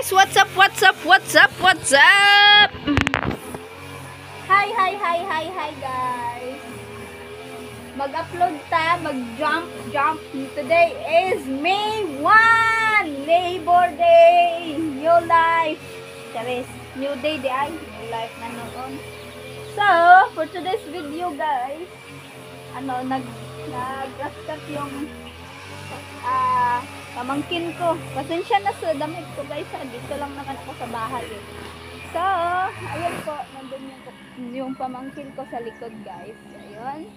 guys, what's up? Hi guys. Mag-upload ta, mag-jump. Today is May 1, Labor Day, new life. Charis, new day di ay, new life na noon. So, for today's video guys, nag-gaskat yung pamangkin ko. Pasensya na sa damit ko guys, dito lang naman ako sa bahay eh. So, ayun po, nandun yung pamangkin ko sa likod guys. Ayun.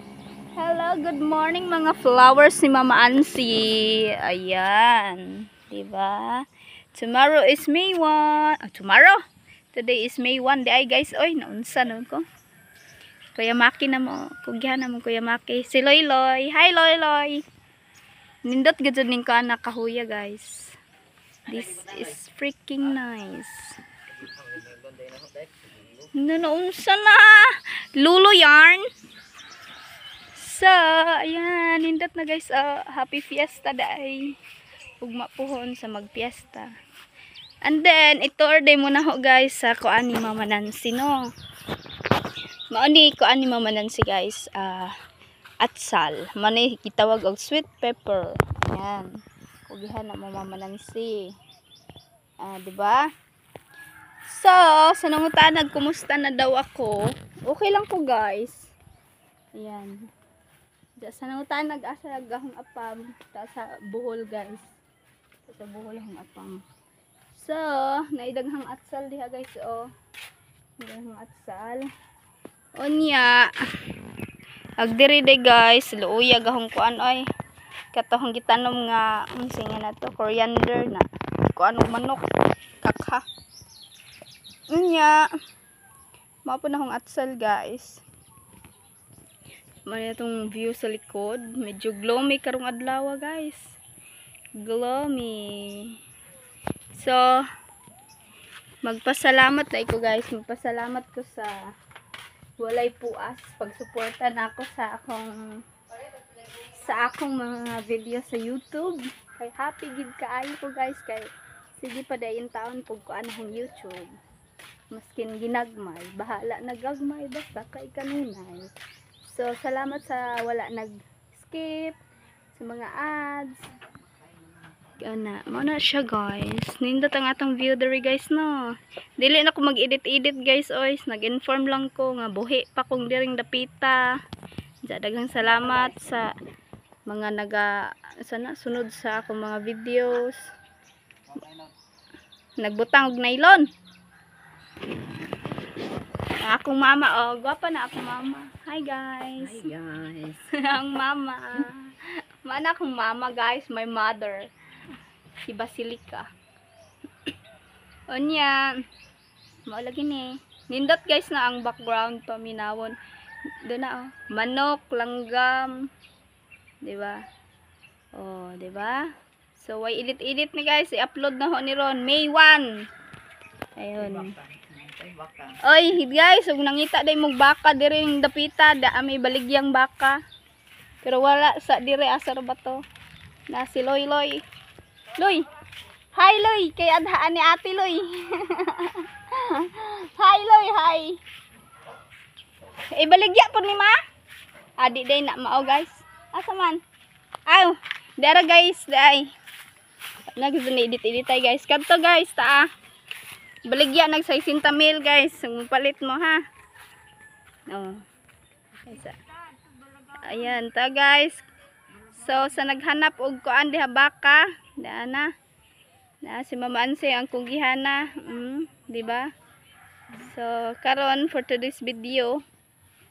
Hello, good morning mga flowers ni Mama Ansi. Ayan. Diba? Tomorrow is May 1. Tomorrow? Today is May 1. Di ay guys, oy, naunsa nun ko. Kuya Maki na mo. Kugyan na mo Kuya Maki. Si Loy Loy. Hi Loy Loy. Nindot gudud ning ka anak kahuya guys. This is freaking nice. Naunsa na. Lulo yarn. So, ayan, nindot na guys. Happy fiesta day. Ugma puhon sa magpiesta. And then, ito-order muna ho guys sa kuan ni Mama Nancy, no? Mauni kuan ni Mama Nancy guys. Atsal. Manay gitawag og sweet pepper. Ayan. Kugihan na Mama Nancy. Diba? So, sa nangutanag, kumusta na daw ako? Okay lang po guys. Ayan. Sa nangutanag, asa gahong apam. Sa buhol guys. Sa buhol hong apam. So, naidaghang atsal diha guys. Naidaghang atsal. Onya. Agdiri de guys. Luuya gahong kuan oy. Katohong gitanom nga. Singa na to. Coriander na. Kuanong manok. Kakha. Onya. Mapo na hong atsal guys. May itong view sa likod. Medyo gloomy karong adlaw guys. Gloomy. So, magpasalamat na ko guys. Magpasalamat ko sa walay puas. Pagsuporta na ako sa akong mga video sa YouTube. Kay happy gid kaayo ko guys. Kay sige pa dayon taon pug ko anang YouTube. Maskin ginagmay. Bahala nagagmay basta kay kanunay. So, salamat sa wala nag-skip sa mga ads. Muna siya guys. Nindot ang atong view diri guys no. Dili na ko mag-edit guys oy. Nag-inform lang ko nga buhi pa kong diring dapita. Daghang salamat sa mga sunod sa akong mga videos. Nagbutang og nylon. Akong mama, gwapa na akong mama. Hi guys. Hi guys. Ang mama. Mana akong mama guys, my mother. Si Basilica. Onya. Maulagi ni. Nindot guys na ang background paminawon. Doon na manok, langgam. 'Di ba? Oh, 'di ba? So way edit ni guys, i-upload na ho ni ron May 1. Ayun. Oy, guys, ug nangita day mong baka diri ning dapita, may baligyang baka. Pero wala sa dire asar ba to? Na si Loy Loy. Loy. Hi Loy, kay adhaan ni Ate Loy. Hi Loy, hi. Baligya po ni ma. Adi day na mao guys. Asa man? Aw, dara guys, day. Nag-edit tay guys. Kadto guys, taa. Baligya nag 60 mil guys. Palit mo ha. Ayan ta guys. So sa naghanap og kuan diha baka, na si Mama Ansi ang kugihana, di ba? So karon for today's video,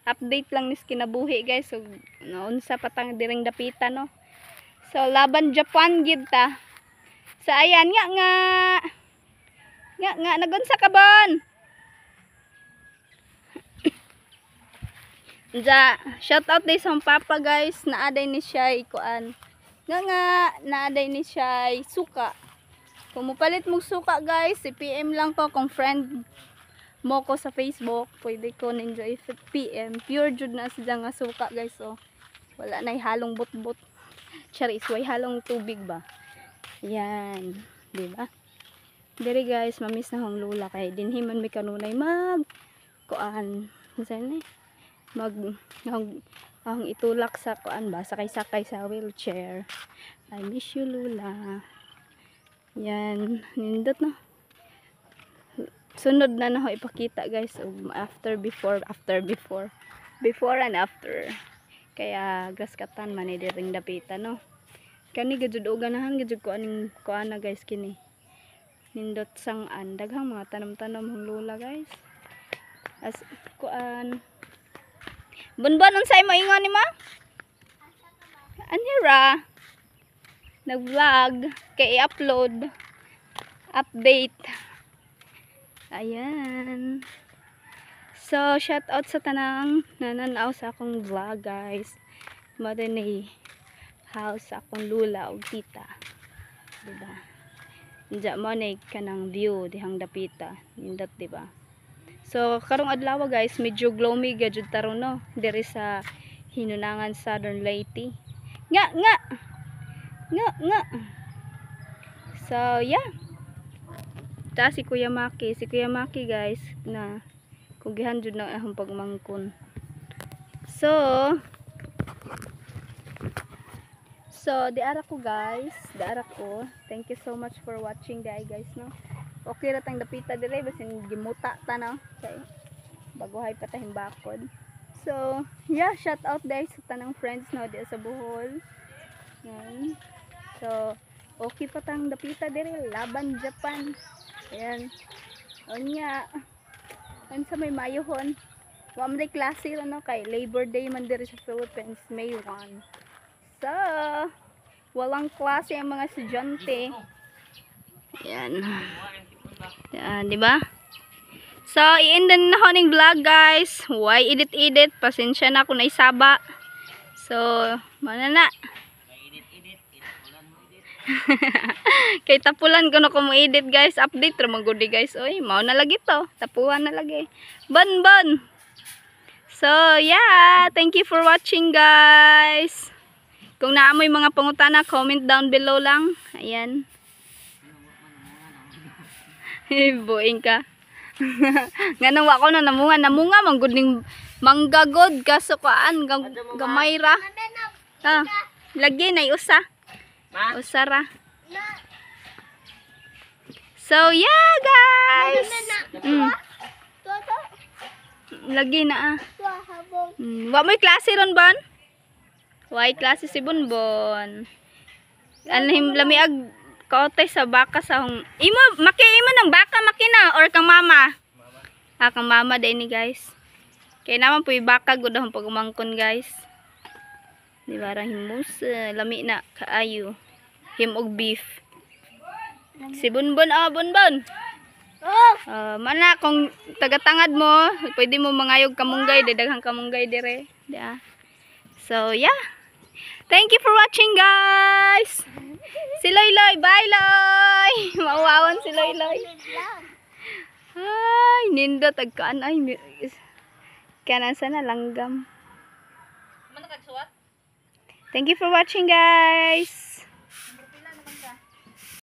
update lang nis kinabuhi guys. So naunsa patang diring dapita no. So laban Japan gid ta. Sa ayan nga nagunsa ka bon. Shout out day sa papa guys, naaday ni siya kuan. Naaday ni siya suka. Kung mupalit mo suka guys, i-PM lang ko kung friend mo ko sa Facebook, pwede ko ninyo i-PM. Pure jud na siya nga suka guys. Wala na halong butbut. Charis, way halong tubig ba? Yan, di ba? Diri guys, mamiss na hong lula kay dinhiman mi kanunay mag kuan. Unsan ni? Mag ang itulak sa kuan ba sakay-sakay sa wheelchair. I miss you lula. Yan, nindot na. Sunod na na ho ipakita guys after before and after. Kaya graskatan man ni diring dapita no. Kani gajud og ganahan gajud ko aning kuan na guys kini. Nindot sang daghang mga tanom-tanom hong lula guys. As kuan Bunbon unsay mo ingon nimo? Anira. Nag-vlog kay i-upload update. Ayan. So shout out sa tanang nananaw sa akong vlog guys. Mother ni house sa akong lula og tita. Diba? Diya mo na kanang view dihang dapita. Nindot diba? So karong adlaw guys, medyo gloomy gadjud taron no. Diri sa Hinunangan Southern Leyte. Nga. So yeah. Ta si Kuya Maki guys na kugihan jud na akong pagmangkon. So di ara ko guys, Thank you so much for watching guys no. Okay ra tang dapita dire basin gimuta ta no. Okay. Baguhay pa ta himbakod. So, yeah, shout out guys sa tanang friends no di sa Bohol. Yan. So, okay pa tang dapita dire laban Japan. Ayan. Onya. Sa may mayohon. Wa man day klase ro no kay Labor Day man dire sa Philippines, May 1. So, walang klase ang mga estudyante. Yan. Yan, di ba? So, i-end na ako ng vlog, guys. Why edit? Pasensya na ako na isaba. So, mana na. Kay tapulan ko na ko mo edit, guys. Update ramang gudi, guys. Oy, mao na lagi to. Tapuhan na lagi. Bon. So, yeah. Thank you for watching, guys. Kung naamoy mga pangutana, comment down below lang. Ayan. Buing ka. Ganang wako na namunga manggod ning manggagod kasukaan gamay ra. Lagi na usa. Usara. So yeah guys. Lagi na Wa may klase ron ban? Why klase si Bonbon? Anhim lamiag kaotay sa baka sa hong imo ng baka makina or kang mama kang mama din ni guys kay naman po baka gud ang pagumangkon guys di ba ra himus lami na kaayo him og beef si Bonbon Bonbon mana kung tagatangad mo pwede mo mangayog kamunggay daghang kamunggay dire dia. So yeah, thank you for watching guys. Si Loy, bye Loy. Mauwawan si Loy. Ay, nindot agkaan ay kanan sana langgam. Thank you for watching guys.